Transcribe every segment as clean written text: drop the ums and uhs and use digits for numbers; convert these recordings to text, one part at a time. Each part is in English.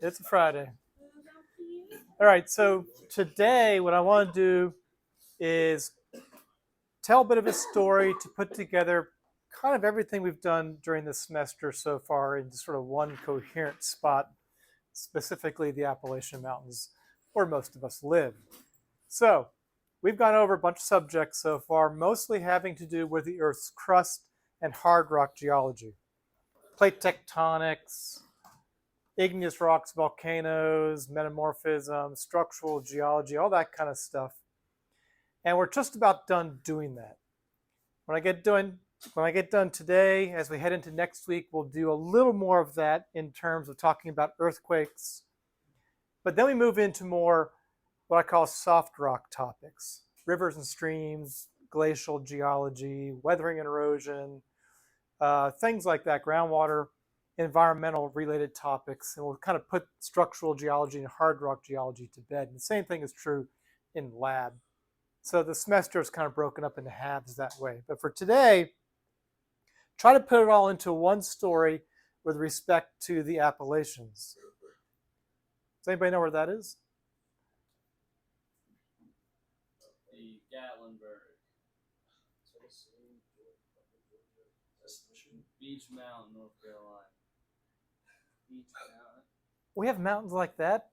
It's a Friday. All right, so today what I want to do is tell a bit of a story to put together kind of everything we've done during the semester so far into sort of one coherent spot, specifically the Appalachian Mountains, where most of us live. So we've gone over a bunch of subjects so far, mostly having to do with the Earth's crust and hard rock geology. Plate tectonics, igneous rocks, volcanoes, metamorphism, structural geology, all that kind of stuff. And we're just about done doing that. When I get done today, as we head into next week, we'll do a little more of that in terms of talking about earthquakes. But then we move into more what I call soft rock topics: rivers and streams, glacial geology, weathering and erosion, things like that, groundwater, environmental related topics. And we'll kind of put structural geology and hard rock geology to bed. And the same thing is true in lab. So the semester is kind of broken up into halves that way. But for today, try to put it all into one story with respect to the Appalachians. Does anybody know where that is? The Gatlinburg. Beach Mountain, North Carolina. Beach Mountain. We have mountains like that.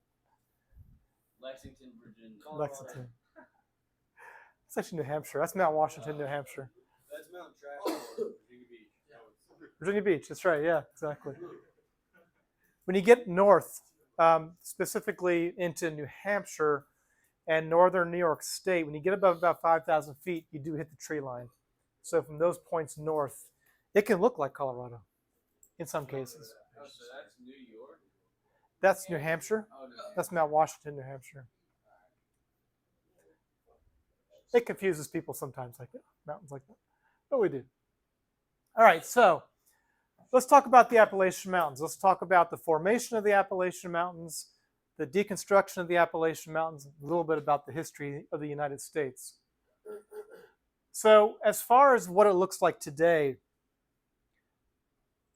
Lexington, Virginia. Lexington. It's actually New Hampshire. That's Mount Washington, New Hampshire. That's Mount Trash, Virginia Beach. Virginia Beach, that's right, yeah, exactly. When you get north, specifically into New Hampshire and northern New York State, when you get above about 5,000 feet, you do hit the tree line. So from those points north, it can look like Colorado in some cases. Oh, so that's New York? That's New Hampshire. That's Mount Washington, New Hampshire. It confuses people sometimes, like that, mountains like that. But we do. All right, so let's talk about the Appalachian Mountains. Let's talk about the formation of the Appalachian Mountains, the deconstruction of the Appalachian Mountains, a little bit about the history of the United States. So as far as what it looks like today,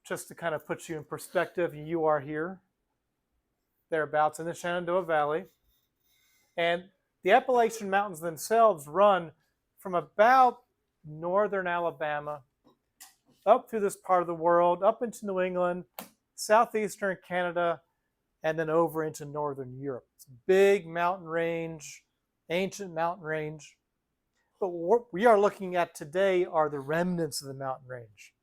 just to kind of put you in perspective, you are here, thereabouts in the Shenandoah Valley. And the Appalachian Mountains themselves run from about northern Alabama up through this part of the world, up into New England, southeastern Canada, and then over into northern Europe. It's a big mountain range, ancient mountain range. But what we are looking at today are the remnants of the mountain range.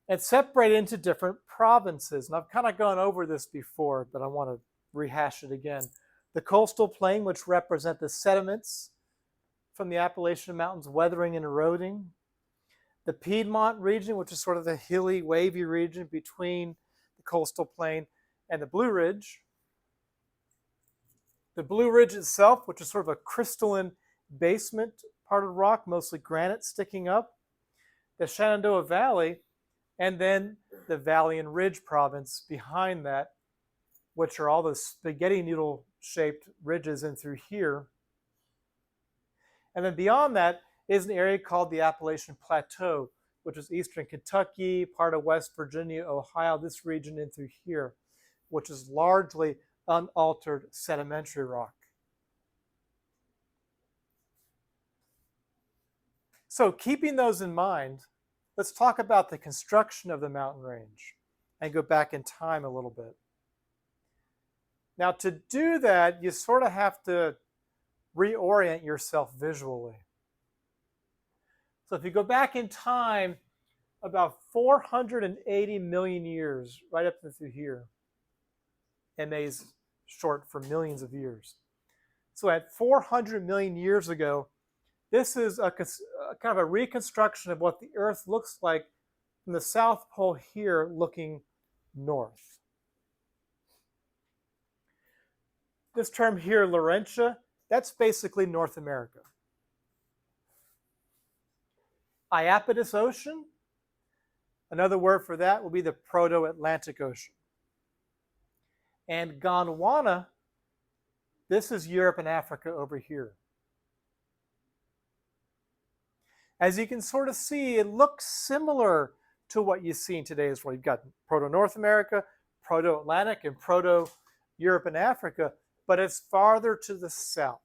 It's separated into different provinces. And I've kind of gone over this before, but I want to rehash it again. The coastal plain, which represent the sediments from the Appalachian Mountains weathering and eroding. The Piedmont region, which is sort of the hilly, wavy region between the coastal plain and the Blue Ridge. The Blue Ridge itself, which is sort of a crystalline basement part of rock, mostly granite sticking up. The Shenandoah Valley, and then the Valley and Ridge province behind that, which are all the spaghetti noodle shaped ridges in through here. And then beyond that is an area called the Appalachian Plateau, which is eastern Kentucky, part of West Virginia, Ohio, this region in through here, which is largely unaltered sedimentary rock. So keeping those in mind, let's talk about the construction of the mountain range and go back in time a little bit. Now, to do that, you sort of have to reorient yourself visually. So if you go back in time about 480 million years, right up through here, MA is short for millions of years. So at 400 million years ago, this is a kind of a reconstruction of what the Earth looks like from the South Pole here looking north. This term here, Laurentia, that's basically North America. Iapetus Ocean, another word for that will be the Proto-Atlantic Ocean. And Gondwana, this is Europe and Africa over here. As you can sort of see, it looks similar to what you see in today's world. You've got Proto-North America, Proto-Atlantic, and Proto-Europe and Africa, but it's farther to the south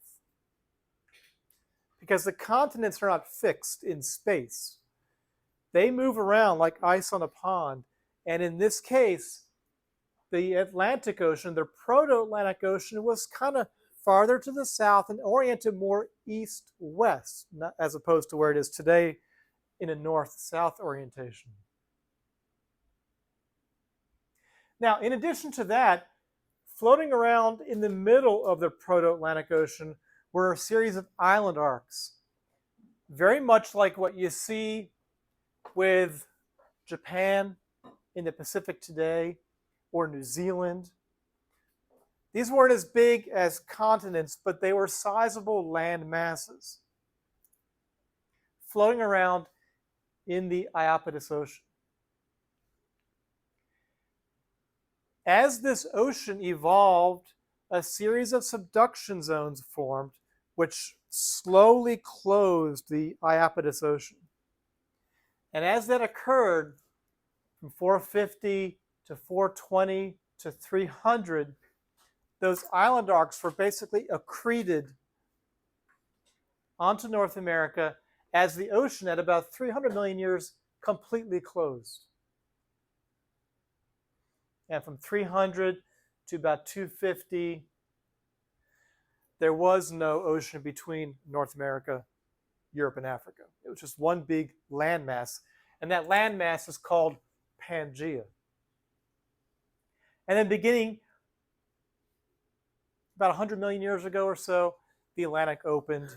because the continents are not fixed in space. They move around like ice on a pond, and in this case, the Atlantic Ocean, the Proto-Atlantic Ocean, was kind of farther to the south and oriented more east-west, as opposed to where it is today in a north-south orientation. Now, in addition to that, floating around in the middle of the Proto-Atlantic Ocean were a series of island arcs, very much like what you see with Japan in the Pacific today, or New Zealand. These weren't as big as continents, but they were sizable land masses floating around in the Iapetus Ocean. As this ocean evolved, a series of subduction zones formed, which slowly closed the Iapetus Ocean. And as that occurred, from 450 to 420 to 300, those island arcs were basically accreted onto North America as the ocean at about 300 million years completely closed. And from 300 to about 250, there was no ocean between North America, Europe, and Africa. It was just one big landmass, and that landmass is called Pangaea. And then beginning about 100 million years ago or so, the Atlantic opened.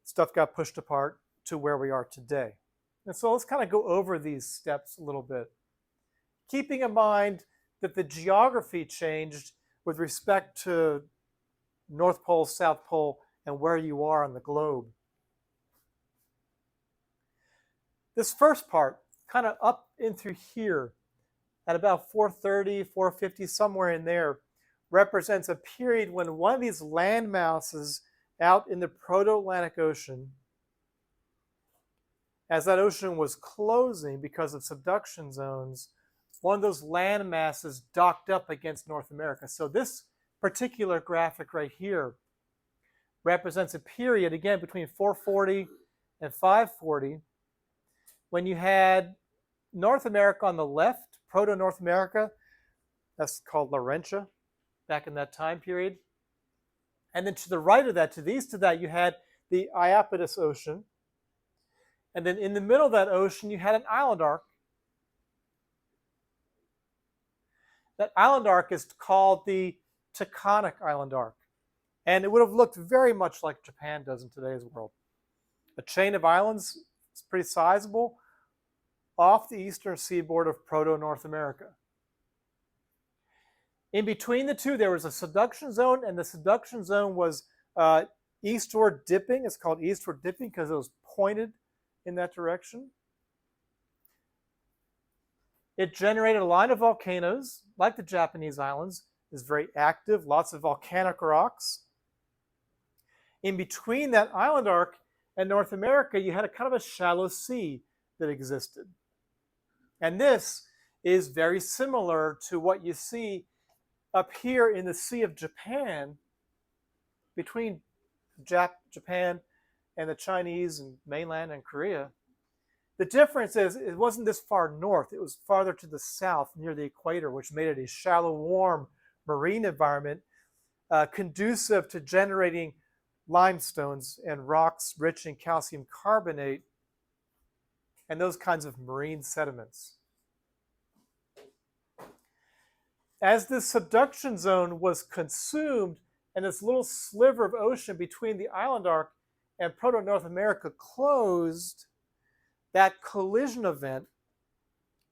Stuff got pushed apart to where we are today. And so let's kind of go over these steps a little bit, keeping in mind that the geography changed with respect to North Pole, South Pole, and where you are on the globe. This first part, kind of up in through here, at about 430, 450, somewhere in there, represents a period when one of these land masses out in the Proto-Atlantic Ocean, as that ocean was closing because of subduction zones, one of those land masses docked up against North America. So this particular graphic right here represents a period, again, between 440 and 540, when you had North America on the left, Proto-North America, that's called Laurentia, back in that time period. And then to the right of that, to the east of that, you had the Iapetus Ocean. And then in the middle of that ocean, you had an island arc. That island arc is called the Taconic Island Arc. And it would have looked very much like Japan does in today's world. A chain of islands, it's pretty sizable, off the eastern seaboard of Proto-North America. In between the two, there was a subduction zone, and the subduction zone was eastward dipping. It's called eastward dipping because it was pointed in that direction. It generated a line of volcanoes, like the Japanese islands. It's very active, lots of volcanic rocks. In between that island arc and North America, you had a kind of a shallow sea that existed. And this is very similar to what you see up here in the Sea of Japan, between Japan and the Chinese and mainland and Korea. The difference is it wasn't this far north. It was farther to the south near the equator, which made it a shallow, warm marine environment conducive to generating limestones and rocks rich in calcium carbonate and those kinds of marine sediments. As this subduction zone was consumed and this little sliver of ocean between the island arc and Proto-North America closed, that collision event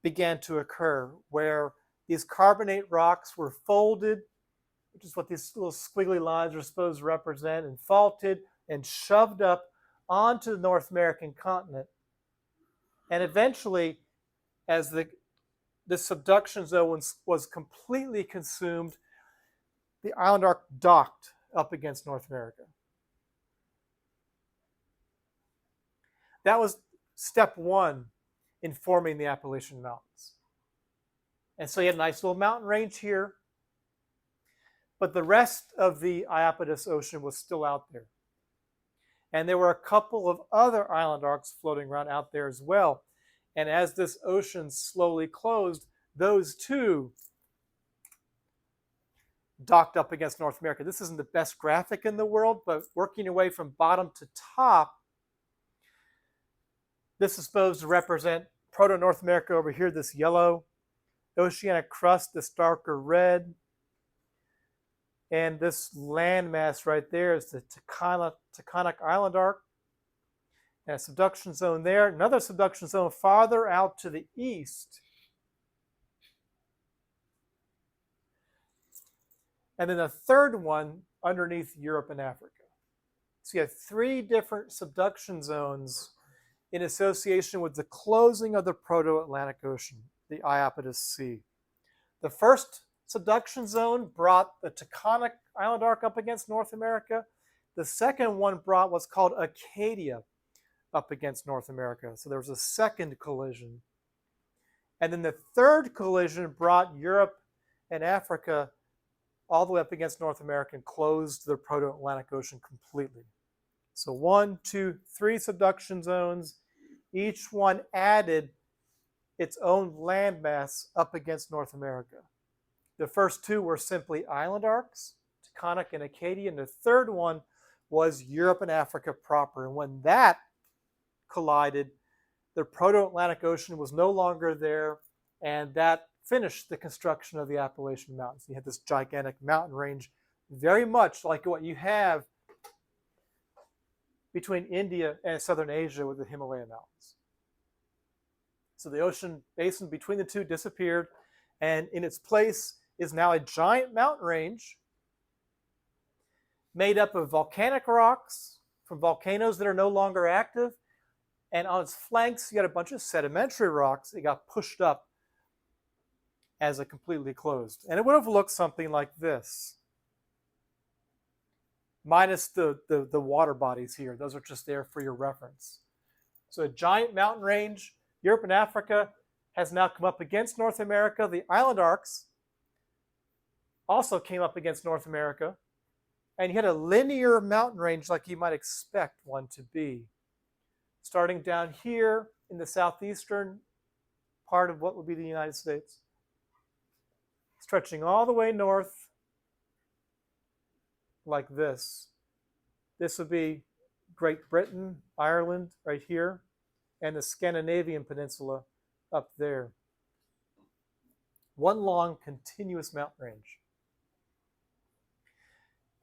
began to occur where these carbonate rocks were folded, which is what these little squiggly lines are supposed to represent, and faulted and shoved up onto the North American continent. And eventually, as the subduction zone was completely consumed, the island arc docked up against North America. That was step one in forming the Appalachian Mountains. And so you had a nice little mountain range here, but the rest of the Iapetus Ocean was still out there. And there were a couple of other island arcs floating around out there as well. And as this ocean slowly closed, those two docked up against North America. This isn't the best graphic in the world, but working your way from bottom to top, this is supposed to represent proto-North America over here, this yellow oceanic crust, this darker red. And this landmass right there is the Taconic Island Arc. And a subduction zone there. Another subduction zone farther out to the east. And then a third one underneath Europe and Africa. So you have three different subduction zones in association with the closing of the Proto-Atlantic Ocean, the Iapetus Sea. The first subduction zone brought the Taconic Island Arc up against North America. The second one brought what's called Acadia up against North America. So there was a second collision. And then the third collision brought Europe and Africa all the way up against North America and closed the Proto-Atlantic Ocean completely. So 1, 2, 3 subduction zones. Each one added its own landmass up against North America. The first two were simply island arcs, Taconic and Acadia, and the third one was Europe and Africa proper. And when that collided, the Proto-Atlantic Ocean was no longer there, and that finished the construction of the Appalachian Mountains. You had this gigantic mountain range, very much like what you have between India and southern Asia with the Himalayan mountains. So the ocean basin between the two disappeared, and in its place is now a giant mountain range made up of volcanic rocks from volcanoes that are no longer active. And on its flanks, you got a bunch of sedimentary rocks that got pushed up as it completely closed. And it would have looked something like this, minus the water bodies here. Those are just there for your reference. So a giant mountain range, Europe and Africa, has now come up against North America. The island arcs also came up against North America. And you had a linear mountain range like you might expect one to be. Starting down here in the southeastern part of what would be the United States, stretching all the way north like this. This would be Great Britain, Ireland right here, and the Scandinavian peninsula up there. One long continuous mountain range.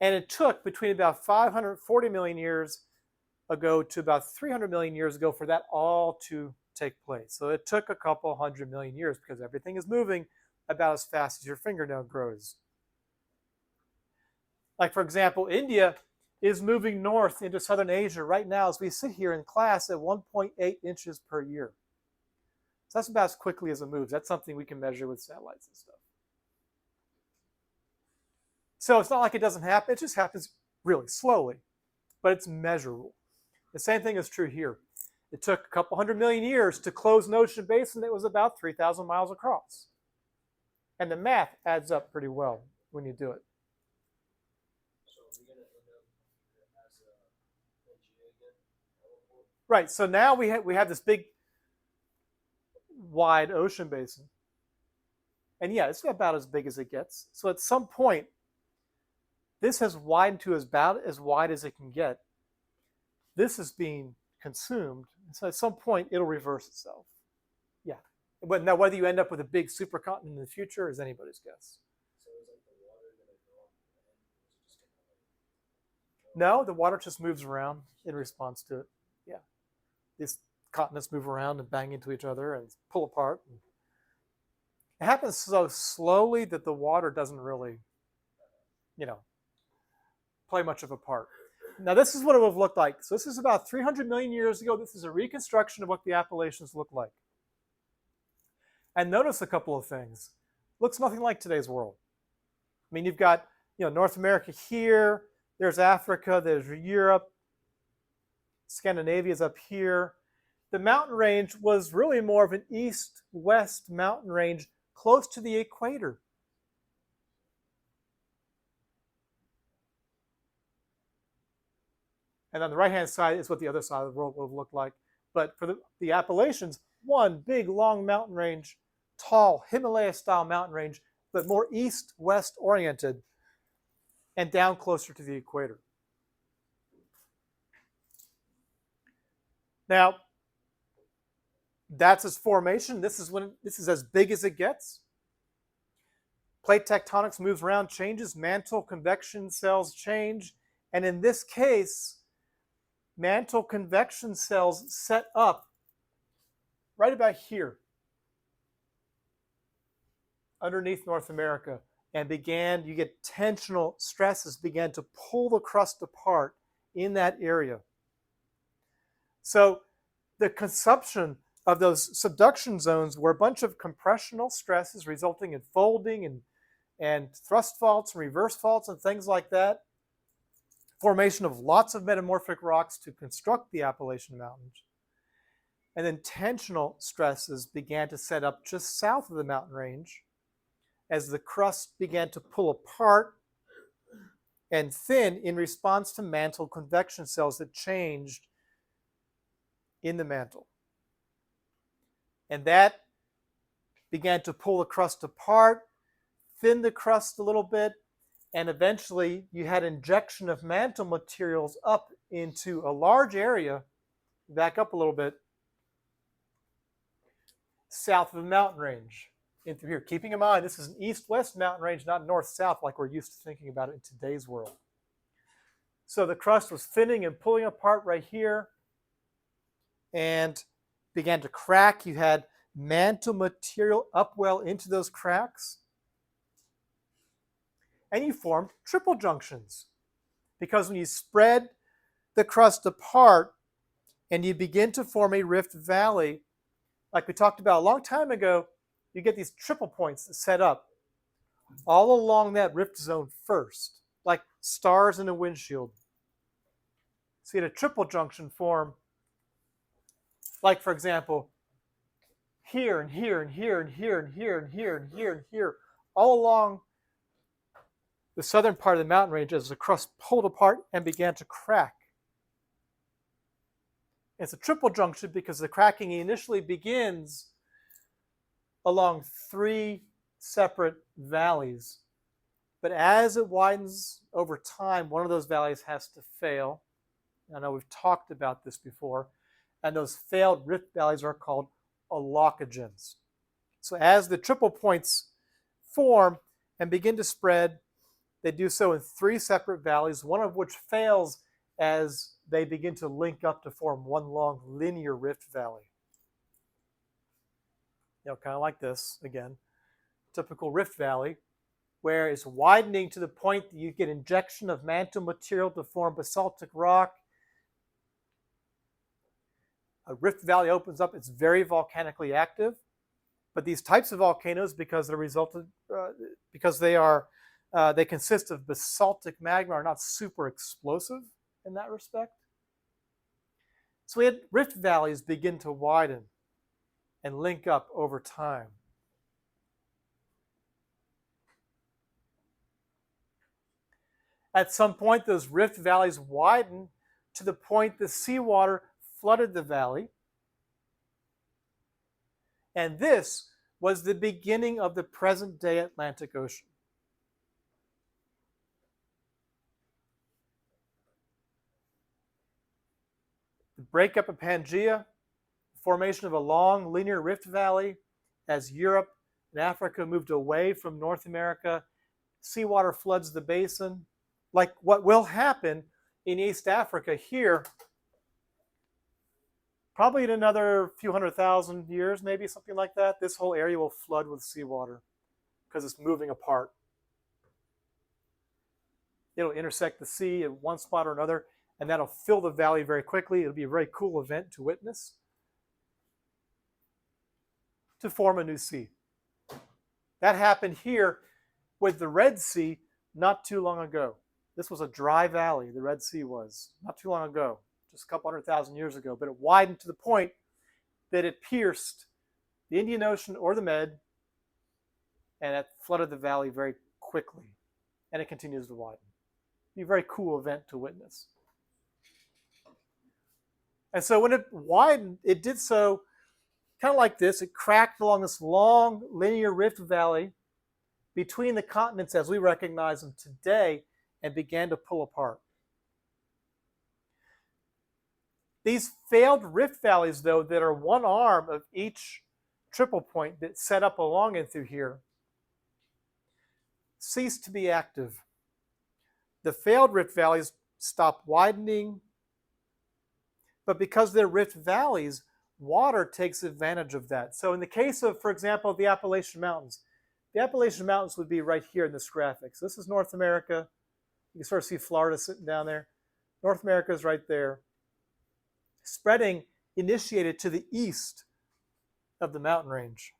And it took between about 540 million years ago to about 300 million years ago for that all to take place. So it took a couple 100 million years because everything is moving about as fast as your fingernail grows. Like, for example, India is moving north into southern Asia right now as we sit here in class at 1.8 inches per year. So that's about as quickly as it moves. That's something we can measure with satellites and stuff. So it's not like it doesn't happen. It just happens really slowly, but it's measurable. The same thing is true here. It took a couple 100 million years to close an ocean basin that was about 3,000 miles across. And the math adds up pretty well when you do it. So we're going to end up as a PGA again? Right, so now we have this big, wide ocean basin. And yeah, it's about as big as it gets. So at some point, this has widened to about as wide as it can get. This is being consumed. So at some point, it'll reverse itself. Yeah. But now whether you end up with a big supercontinent in the future is anybody's guess. So is like the water going to go off the land, or is it just going to No, the water just moves around in response to it. Yeah. These continents move around and bang into each other and pull apart. It happens so slowly that the water doesn't really, play much of a part. Now, this is what it would have looked like. So this is about 300 million years ago. This is a reconstruction of what the Appalachians look like. And notice a couple of things. Looks nothing like today's world. I mean, you've got, North America here. There's Africa. There's Europe. Scandinavia is up here. the mountain range was really more of an east-west mountain range close to the equator. And on the right-hand side is what the other side of the world would look like. But for the Appalachians, one big, long mountain range, tall, Himalaya-style mountain range, but more east-west oriented and down closer to the equator. Now, that's its formation. This is as big as it gets. Plate tectonics moves around, changes, mantle convection cells change, and in this case, mantle convection cells set up right about here underneath North America and you get tensional stresses began to pull the crust apart in that area. So the consumption of those subduction zones were a bunch of compressional stresses resulting in folding and thrust faults and reverse faults and things like that. Formation of lots of metamorphic rocks to construct the Appalachian Mountains. And then tensional stresses began to set up just south of the mountain range as the crust began to pull apart and thin in response to mantle convection cells that changed in the mantle. And that began to pull the crust apart, thin the crust a little bit, and eventually you had injection of mantle materials up into a large area, back up a little bit, south of the mountain range into here. Keeping in mind, this is an east-west mountain range, not north-south like we're used to thinking about it in today's world. So the crust was thinning and pulling apart right here and began to crack. You had mantle material upwell into those cracks. And you formed triple junctions. Because when you spread the crust apart and you begin to form a rift valley, like we talked about a long time ago, you get these triple points that set up all along that rift zone first, like stars in a windshield. So you had a triple junction form, like for example, here and here and here and here and here and here and here and here, all along the southern part of the mountain range as the crust pulled apart and began to crack. It's a triple junction because the cracking initially begins along three separate valleys. But as it widens over time, one of those valleys has to fail. I know we've talked about this before. And those failed rift valleys are called allocogens. So as the triple points form and begin to spread, they do so in three separate valleys, one of which fails as they begin to link up to form one long linear rift valley. Kind of like this, again, typical rift valley, where it's widening to the point that you get injection of mantle material to form basaltic rock. A rift valley opens up, it's very volcanically active, but these types of volcanoes, because they consist of basaltic magma, are not super explosive in that respect. So we had rift valleys begin to widen and link up over time. At some point, those rift valleys widened to the point the seawater flooded the valley. And this was the beginning of the present-day Atlantic Ocean. The breakup of Pangaea, formation of a long linear rift valley as Europe and Africa moved away from North America, seawater floods the basin. Like what will happen in East Africa here, probably in another few 100,000 years, maybe something like that, this whole area will flood with seawater because it's moving apart. It'll intersect the sea at one spot or another, and that'll fill the valley very quickly. It'll be a very cool event to witness, to form a new sea. That happened here with the Red Sea not too long ago. This was a dry valley, the Red Sea was, not too long ago, just a couple 100,000 years ago, but it widened to the point that it pierced the Indian Ocean or the Med, and it flooded the valley very quickly, and it continues to widen. It'd be a very cool event to witness. And so when it widened, it did so kind of like this. It cracked along this long linear rift valley between the continents as we recognize them today and began to pull apart. These failed rift valleys, though, that are one arm of each triple point that set up along and through here, ceased to be active. The failed rift valleys stopped widening, but because they're rift valleys, water takes advantage of that. So in the case of, for example, the Appalachian Mountains would be right here in this graphic. So this is North America. You can sort of see Florida sitting down there. North America is right there. Spreading initiated to the east of the mountain range.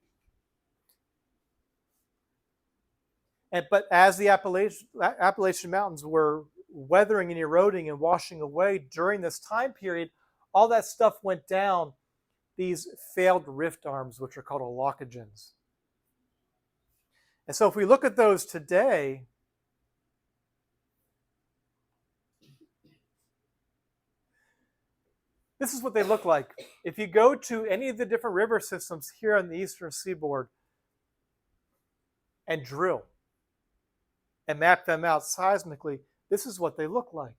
But as the Appalachian Mountains were weathering and eroding and washing away during this time period, all that stuff went down these failed rift arms, which are called allocogens. And so if we look at those today, this is what they look like. If you go to any of the different river systems here on the eastern seaboard and drill and map them out seismically, this is what they look like.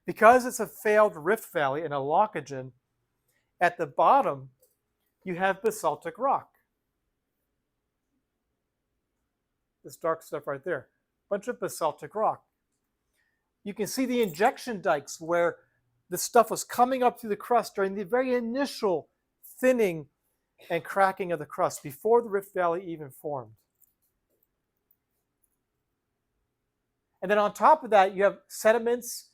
Because it's a failed rift valley, an allocogen, at the bottom you have basaltic rock. This dark stuff right there, bunch of basaltic rock. You can see the injection dikes where the stuff was coming up through the crust during the very initial thinning and cracking of the crust before the Rift Valley even formed. And then on top of that, you have sediments,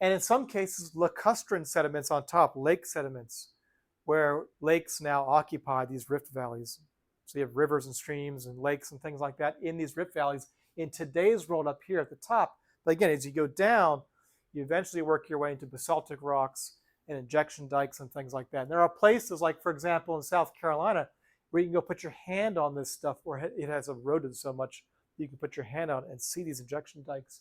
and in some cases, lacustrine sediments on top, lake sediments, where lakes now occupy these rift valleys. So you have rivers and streams and lakes and things like that in these rift valleys in today's world up here at the top. But again, as you go down, you eventually work your way into basaltic rocks and injection dikes and things like that. And there are places like, for example, in South Carolina, where you can go put your hand on this stuff where it has eroded so much you can put your hand on and see these injection dikes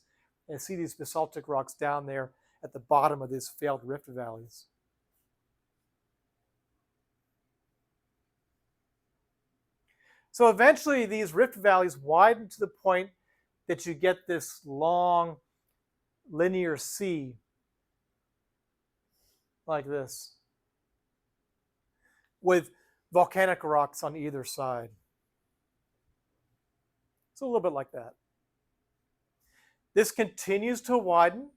and see these basaltic rocks down there at the bottom of these failed rift valleys. So eventually these rift valleys widen to the point that you get this long linear sea like this with volcanic rocks on either side. It's a little bit like that. This continues to widen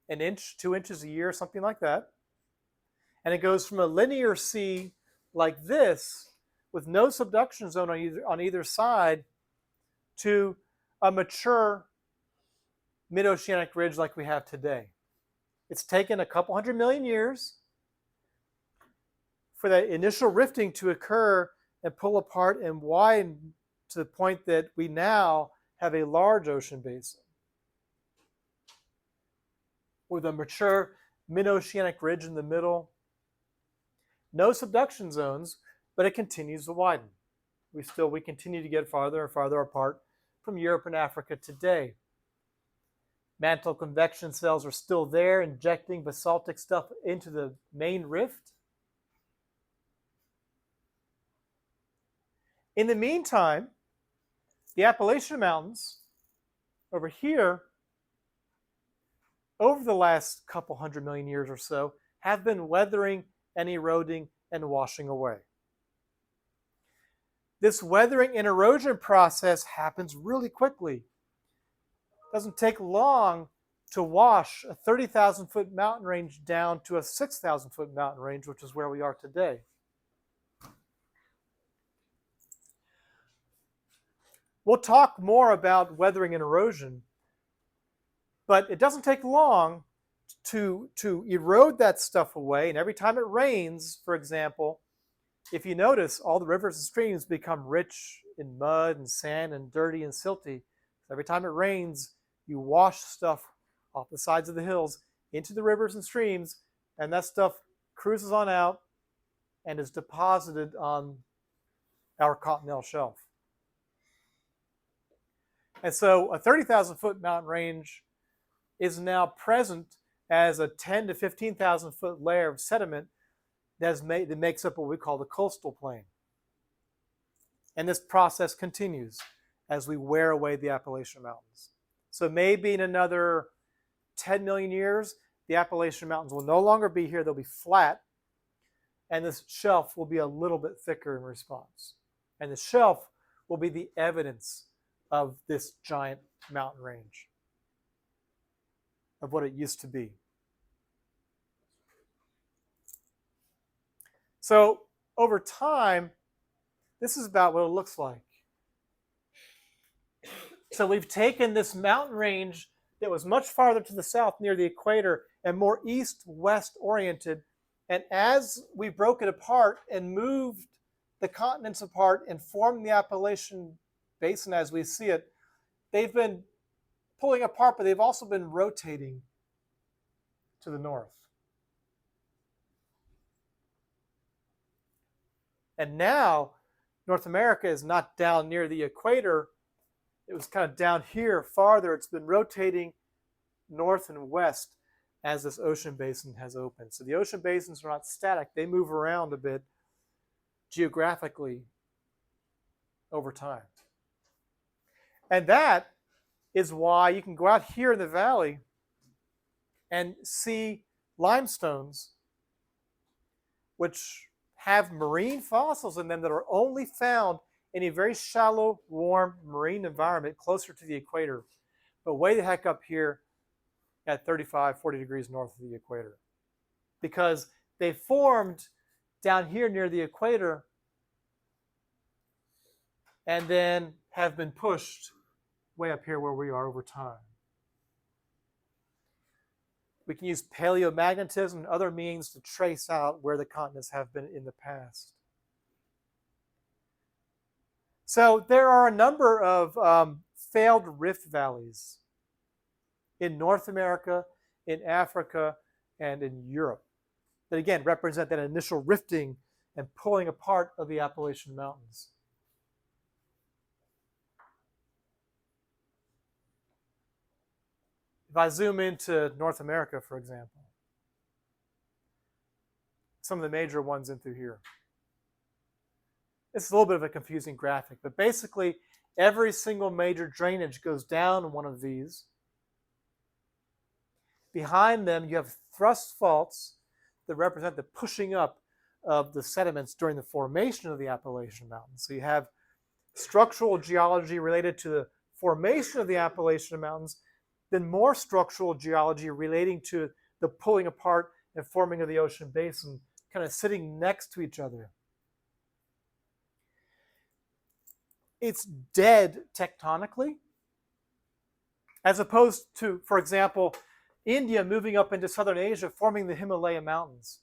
an inch, 2 inches a year, something like that. And it goes from a linear sea like this with no subduction zone on either side to a mature mid-oceanic ridge like we have today. It's taken a couple 100 million years for that initial rifting to occur and pull apart and widen to the point that we now have a large ocean basin with a mature mid-oceanic ridge in the middle. No subduction zones, but it continues to widen. We continue to get farther and farther apart from Europe and Africa today. Mantle convection cells are still there, injecting basaltic stuff into the main rift. In the meantime, the Appalachian Mountains over here, over the last couple 100 million years or so, have been weathering and eroding and washing away. This weathering and erosion process happens really quickly. It doesn't take long to wash a 30,000 foot mountain range down to a 6,000 foot mountain range, which is where we are today. We'll talk more about weathering and erosion, but it doesn't take long to erode that stuff away. And every time it rains, for example, if you notice, all the rivers and streams become rich in mud and sand and dirty and silty. Every time it rains, you wash stuff off the sides of the hills, into the rivers and streams, and that stuff cruises on out and is deposited on our continental shelf. And so a 30,000 foot mountain range is now present as a 10 to 15,000 foot layer of sediment that makes up what we call the coastal plain. And this process continues as we wear away the Appalachian Mountains. So maybe in another 10 million years, the Appalachian Mountains will no longer be here. They'll be flat, and this shelf will be a little bit thicker in response. And the shelf will be the evidence of this giant mountain range, of what it used to be. So over time, this is about what it looks like. So we've taken this mountain range that was much farther to the south near the equator and more east-west oriented. And as we broke it apart and moved the continents apart and formed the Appalachian Basin as we see it, they've been pulling apart, but they've also been rotating to the north. And now North America is not down near the equator. It was kind of down here farther. It's been rotating north and west as this ocean basin has opened. So the ocean basins are not static. They move around a bit geographically over time. And that is why you can go out here in the valley and see limestones, which have marine fossils in them that are only found in a very shallow, warm marine environment closer to the equator, but way the heck up here at 35, 40 degrees north of the equator. Because they formed down here near the equator and then have been pushed way up here where we are over time. We can use paleomagnetism and other means to trace out where the continents have been in the past. So there are a number of failed rift valleys in North America, in Africa, and in Europe that again represent that initial rifting and pulling apart of the Appalachian Mountains. If I zoom into North America, for example, some of the major ones in through here. This is a little bit of a confusing graphic, but basically every single major drainage goes down one of these. Behind them, you have thrust faults that represent the pushing up of the sediments during the formation of the Appalachian Mountains. So you have structural geology related to the formation of the Appalachian Mountains, then more structural geology relating to the pulling apart and forming of the ocean basin, kind of sitting next to each other. It's dead tectonically, as opposed to, for example, India moving up into southern Asia, forming the Himalaya Mountains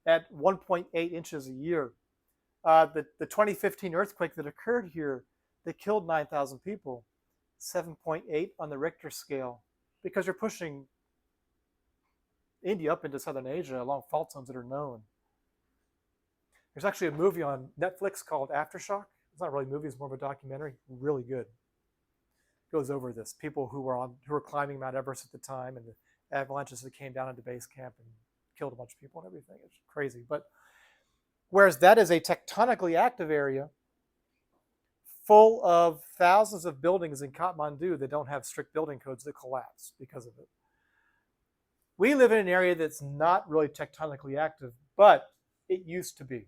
at 1.8 inches a year. The 2015 earthquake that occurred here, that killed 9,000 people, 7.8 on the Richter scale, because you're pushing India up into southern Asia along fault zones that are known. There's actually a movie on Netflix called Aftershock. It's not really a movie, it's more of a documentary. Really good. Goes over this. People who were climbing Mount Everest at the time, and the avalanches that came down into base camp and killed a bunch of people and everything. It's crazy. But whereas that is a tectonically active area full of thousands of buildings in Kathmandu that don't have strict building codes that collapse because of it. We live in an area that's not really tectonically active, but it used to be.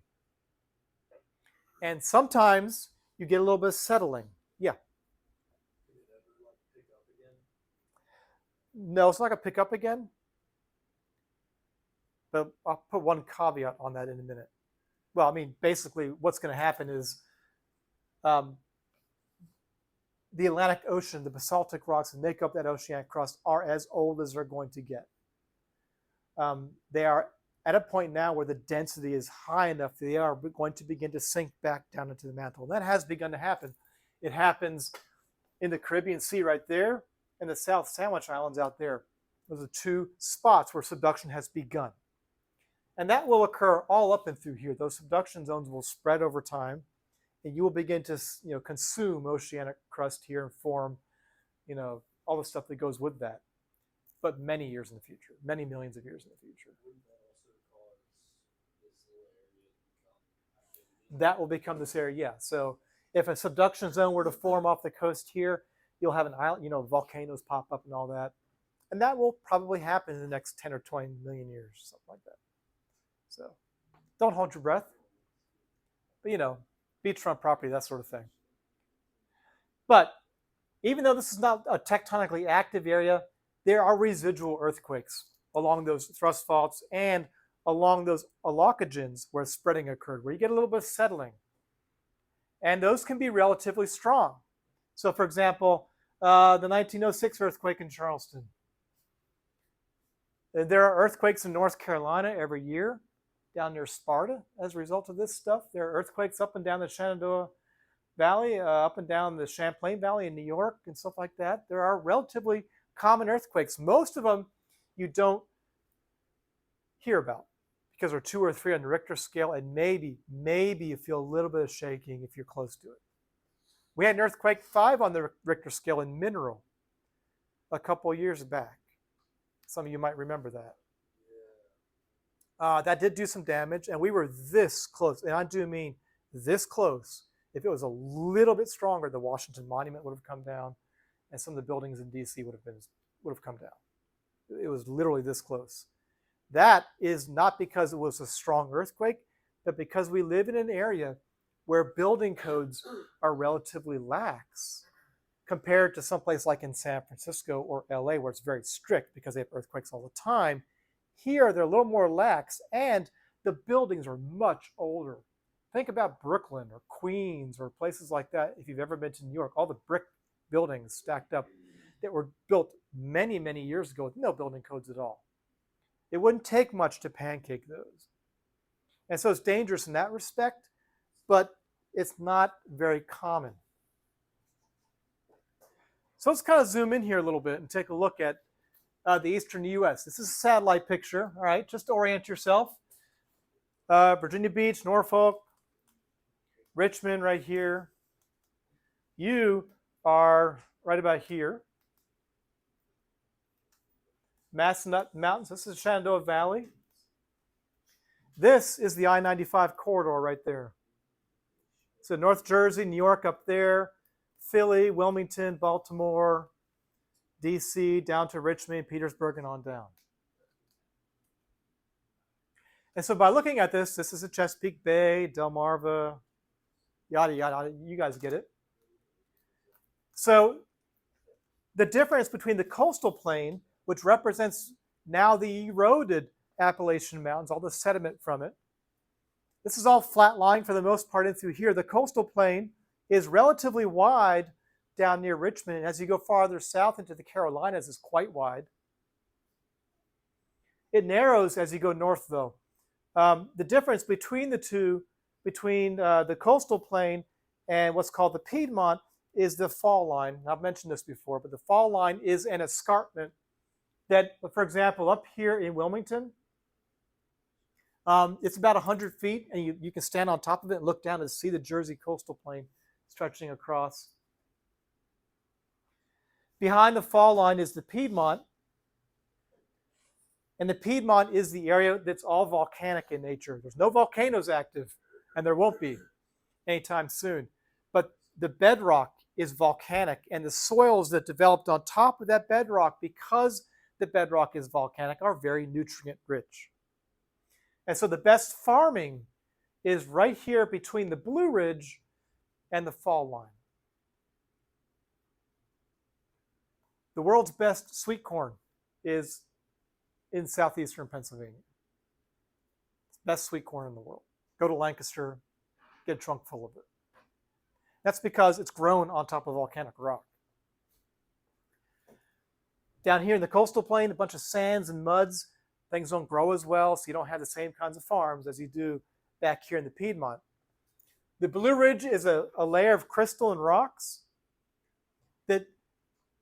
And sometimes you get a little bit of settling. Yeah. Did it ever like pick up again? No, it's not going to pick up again. But I'll put one caveat on that in a minute. Well, I mean, basically what's going to happen is the Atlantic Ocean, the basaltic rocks that make up that oceanic crust are as old as they're going to get. They are at a point now where the density is high enough that they are going to begin to sink back down into the mantle. And that has begun to happen. It happens in the Caribbean Sea right there and the South Sandwich Islands out there. Those are two spots where subduction has begun. And that will occur all up and through here. Those subduction zones will spread over time, and you will begin to consume oceanic crust here and form all the stuff that goes with that. But many years in the future, many millions of years in the future. Wouldn't that also cause this little area to become activity? That will become this area, yeah. So if a subduction zone were to form off the coast here, you'll have an island, volcanoes pop up and all that. And that will probably happen in the next 10 or 20 million years, something like that. So don't hold your breath. But, beachfront property, that sort of thing. But even though this is not a tectonically active area, there are residual earthquakes along those thrust faults and along those allocogens where spreading occurred, where you get a little bit of settling. And those can be relatively strong. So, for example, the 1906 earthquake in Charleston. There are earthquakes in North Carolina every year, down near Sparta, as a result of this stuff. There are earthquakes up and down the Shenandoah Valley, up and down the Champlain Valley in New York and stuff like that. There are relatively common earthquakes. Most of them you don't hear about because they're 2 or 3 on the Richter scale, and maybe you feel a little bit of shaking if you're close to it. We had an earthquake 5 on the Richter scale in Mineral a couple of years back. Some of you might remember that. That did do some damage, and we were this close, and I do mean this close. If it was a little bit stronger, the Washington Monument would have come down, and some of the buildings in D.C. would have come down. It was literally this close. That is not because it was a strong earthquake, but because we live in an area where building codes are relatively lax compared to someplace like in San Francisco or LA, where it's very strict because they have earthquakes all the time. Here, they're a little more lax, and the buildings are much older. Think about Brooklyn or Queens or places like that. If you've ever been to New York, all the brick buildings stacked up that were built many, many years ago with no building codes at all. It wouldn't take much to pancake those. And so it's dangerous in that respect, but it's not very common. So let's kind of zoom in here a little bit and take a look at the eastern U.S. This is a satellite picture, all right, just to orient yourself. Virginia Beach, Norfolk, Richmond right here. You are right about here. Massanutten Mountains, this is Shenandoah Valley. This is the I-95 corridor right there. So North Jersey, New York up there, Philly, Wilmington, Baltimore, D.C., down to Richmond, Petersburg, and on down. And so by looking at this is a Chesapeake Bay, Delmarva, yada, yada, you guys get it. So the difference between the coastal plain, which represents now the eroded Appalachian Mountains, all the sediment from it. This is all flat lying for the most part in through here. The coastal plain is relatively wide down near Richmond, and as you go farther south into the Carolinas, it's quite wide. It narrows as you go north, though. The difference between the two, between the coastal plain and what's called the Piedmont, is the fall line. I've mentioned this before, but the fall line is an escarpment that, for example, up here in Wilmington, it's about 100 feet, and you can stand on top of it and look down and see the Jersey coastal plain stretching across. Behind the fall line is the Piedmont, and the Piedmont is the area that's all volcanic in nature. There's no volcanoes active, and there won't be anytime soon. But the bedrock is volcanic, and the soils that developed on top of that bedrock, because the bedrock is volcanic, are very nutrient rich. And so the best farming is right here between the Blue Ridge and the fall line. The world's best sweet corn is in southeastern Pennsylvania. It's the best sweet corn in the world. Go to Lancaster, get a trunk full of it. That's because it's grown on top of volcanic rock. Down here in the coastal plain, a bunch of sands and muds. Things don't grow as well, so you don't have the same kinds of farms as you do back here in the Piedmont. The Blue Ridge is a layer of crystal and rocks that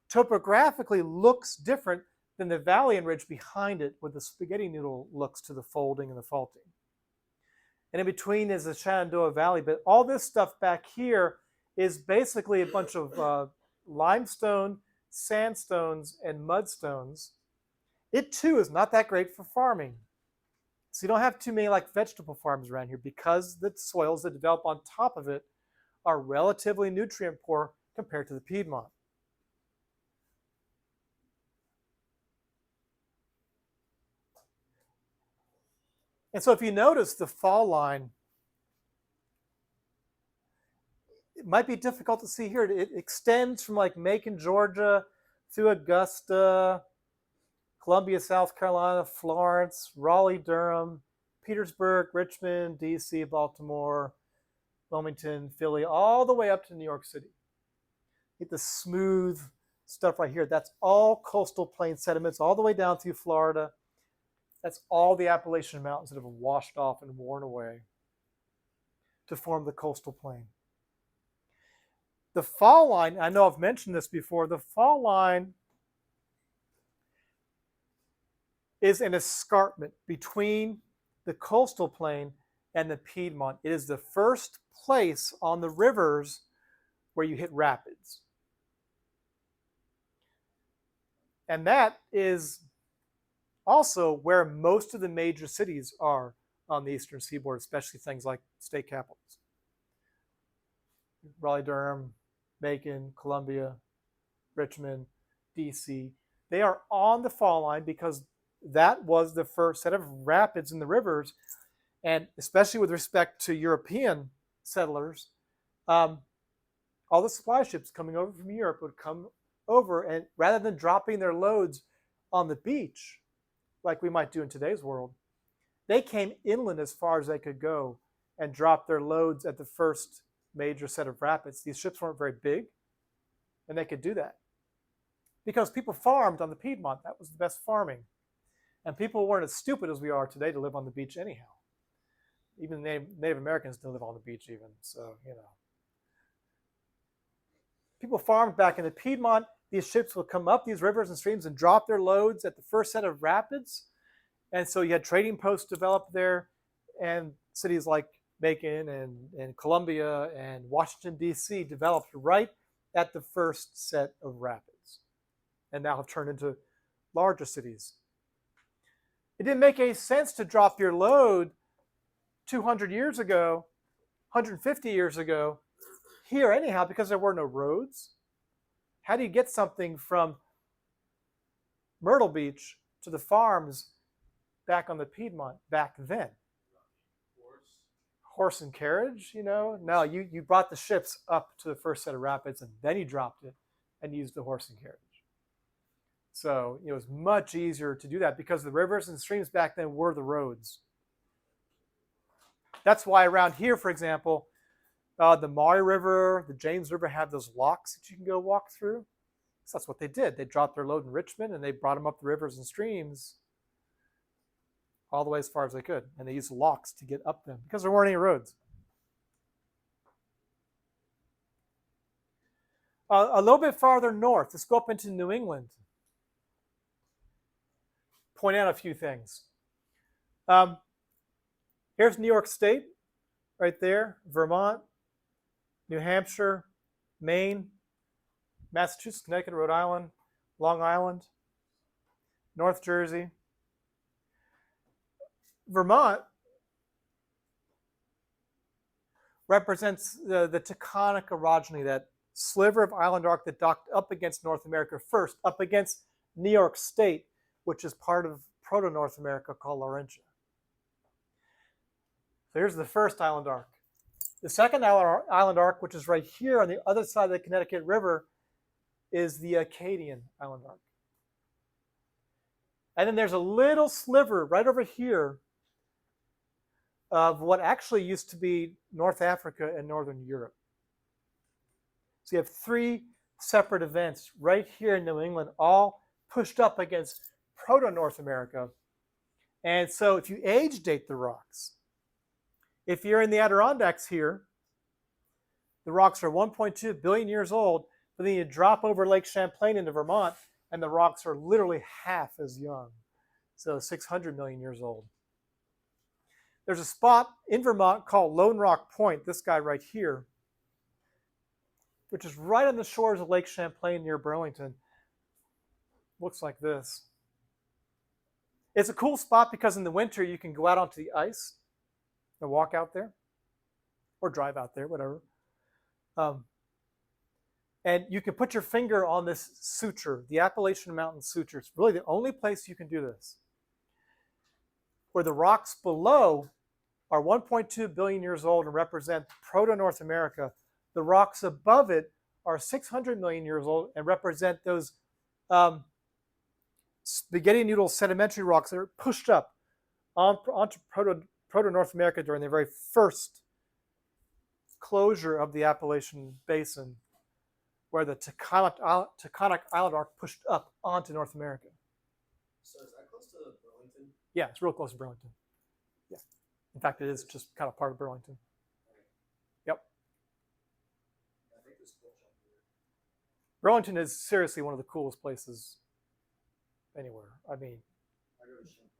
topographically looks different then the valley and ridge behind it with the spaghetti noodle looks to the folding and the faulting. And in between is the Shenandoah Valley. But all this stuff back here is basically a bunch of limestone, sandstones, and mudstones. It too is not that great for farming. So you don't have too many like vegetable farms around here because the soils that develop on top of it are relatively nutrient poor compared to the Piedmont. And so if you notice the fall line, it might be difficult to see here. It extends from like Macon, Georgia, through Augusta, Columbia, South Carolina, Florence, Raleigh, Durham, Petersburg, Richmond, DC, Baltimore, Wilmington, Philly, all the way up to New York City. Get the smooth stuff right here. That's all coastal plain sediments all the way down through Florida. That's all the Appalachian Mountains that have washed off and worn away to form the coastal plain. The fall line, I know I've mentioned this before, the fall line is an escarpment between the coastal plain and the Piedmont. It is the first place on the rivers where you hit rapids. And that is also where most of the major cities are on the eastern seaboard, especially things like state capitals. Raleigh, Durham, Macon, Columbia, Richmond, DC. They are on the fall line because that was the first set of rapids in the rivers. And especially with respect to European settlers, all the supply ships coming over from Europe would come over, and rather than dropping their loads on the beach, like we might do in today's world, they came inland as far as they could go and dropped their loads at the first major set of rapids. These ships weren't very big, and they could do that because people farmed on the Piedmont. That was the best farming. And people weren't as stupid as we are today to live on the beach anyhow. Even Native Americans didn't live on the beach even, so, you know. People farmed back in the Piedmont. These ships would come up these rivers and streams and drop their loads at the first set of rapids. And so you had trading posts developed there, and cities like Macon and Columbia and Washington, D.C. developed right at the first set of rapids and now have turned into larger cities. It didn't make any sense to drop your load 200 years ago, 150 years ago, here anyhow, because there were no roads. How do you get something from Myrtle Beach to the farms back on the Piedmont back then? Horse and carriage, you know? No, you brought the ships up to the first set of rapids and then you dropped it and used the horse and carriage. So it was much easier to do that because the rivers and streams back then were the roads. That's why around here, for example, the Maury River, the James River have those locks that you can go walk through. So that's what they did. They dropped their load in Richmond and they brought them up the rivers and streams all the way as far as they could. And they used locks to get up them because there weren't any roads. A little bit farther north, let's go up into New England. Point out a few things. Here's New York State, right there, Vermont, New Hampshire, Maine, Massachusetts, Connecticut, Rhode Island, Long Island, North Jersey. Vermont represents the tectonic orogeny, that sliver of island arc that docked up against North America first, up against New York State, which is part of proto-North America called Laurentia. So here's the first island arc. The second island arc, which is right here on the other side of the Connecticut River, is the Acadian island arc. And then there's a little sliver right over here of what actually used to be North Africa and Northern Europe. So you have three separate events right here in New England, all pushed up against proto-North America. And so if you age date the rocks, if you're in the Adirondacks here, the rocks are 1.2 billion years old, but then you drop over Lake Champlain into Vermont, and the rocks are literally half as young, so 600 million years old. There's a spot in Vermont called Lone Rock Point, this guy right here, which is right on the shores of Lake Champlain near Burlington. Looks like this. It's a cool spot because in the winter you can go out onto the ice and walk out there, or drive out there, whatever. And you can put your finger on this suture, the Appalachian Mountains suture. It's really the only place you can do this. Where the rocks below are 1.2 billion years old and represent Proto-North America. The rocks above it are 600 million years old and represent those spaghetti noodle sedimentary rocks that are pushed up onto Proto-North America during the very first closure of the Appalachian Basin, where the tectonic island arc pushed up onto North America. So is that close to Burlington? Yeah, it's real close to Burlington. Yeah. In fact, it is just kind of part of Burlington. Yep. I think there's cool jump here. Burlington is seriously one of the coolest places anywhere. I mean, I go to Champlain.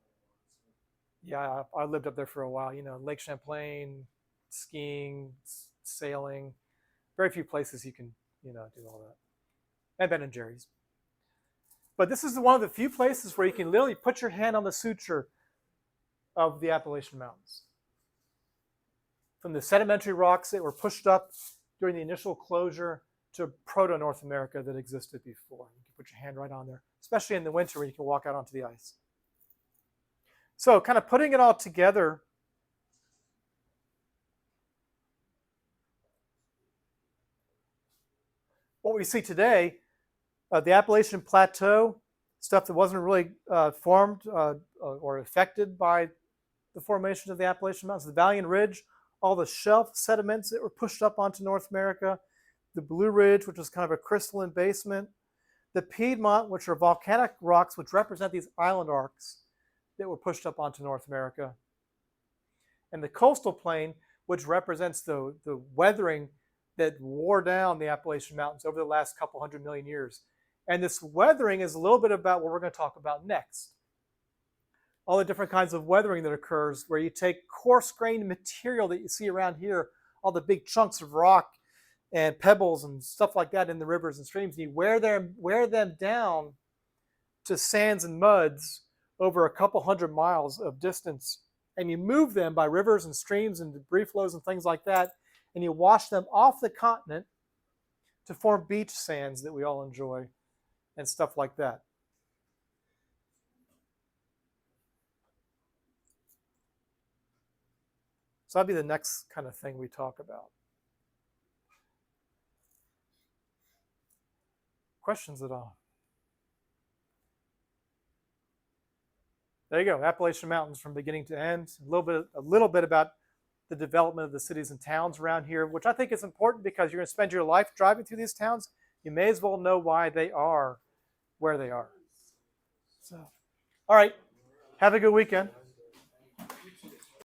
yeah, I lived up there for a while. You know, Lake Champlain, skiing, sailing. Very few places you can, you know, do all that. And Ben and Jerry's. But this is one of the few places where you can literally put your hand on the suture of the Appalachian Mountains. From the sedimentary rocks that were pushed up during the initial closure to Proto-North America that existed before. You can put your hand right on there, especially in the winter when you can walk out onto the ice. So kind of putting it all together, what we see today, the Appalachian Plateau, stuff that wasn't really formed or affected by the formation of the Appalachian Mountains, the Valley and Ridge, all the shelf sediments that were pushed up onto North America, the Blue Ridge, which was kind of a crystalline basement, the Piedmont, which are volcanic rocks which represent these island arcs that were pushed up onto North America, and the coastal plain, which represents the weathering that wore down the Appalachian Mountains over the last couple 100 million years. And this weathering is a little bit about what we're going to talk about next. All the different kinds of weathering that occurs where you take coarse-grained material that you see around here, all the big chunks of rock and pebbles and stuff like that in the rivers and streams, and you wear them down to sands and muds over a couple 100 miles of distance, and you move them by rivers and streams and debris flows and things like that, and you wash them off the continent to form beach sands that we all enjoy and stuff like that. So that'd be the next kind of thing we talk about. Questions at all? There you go, Appalachian Mountains from beginning to end. A little bit about the development of the cities and towns around here, which I think is important because you're going to spend your life driving through these towns. You may as well know why they are where they are. So, all right, have a good weekend.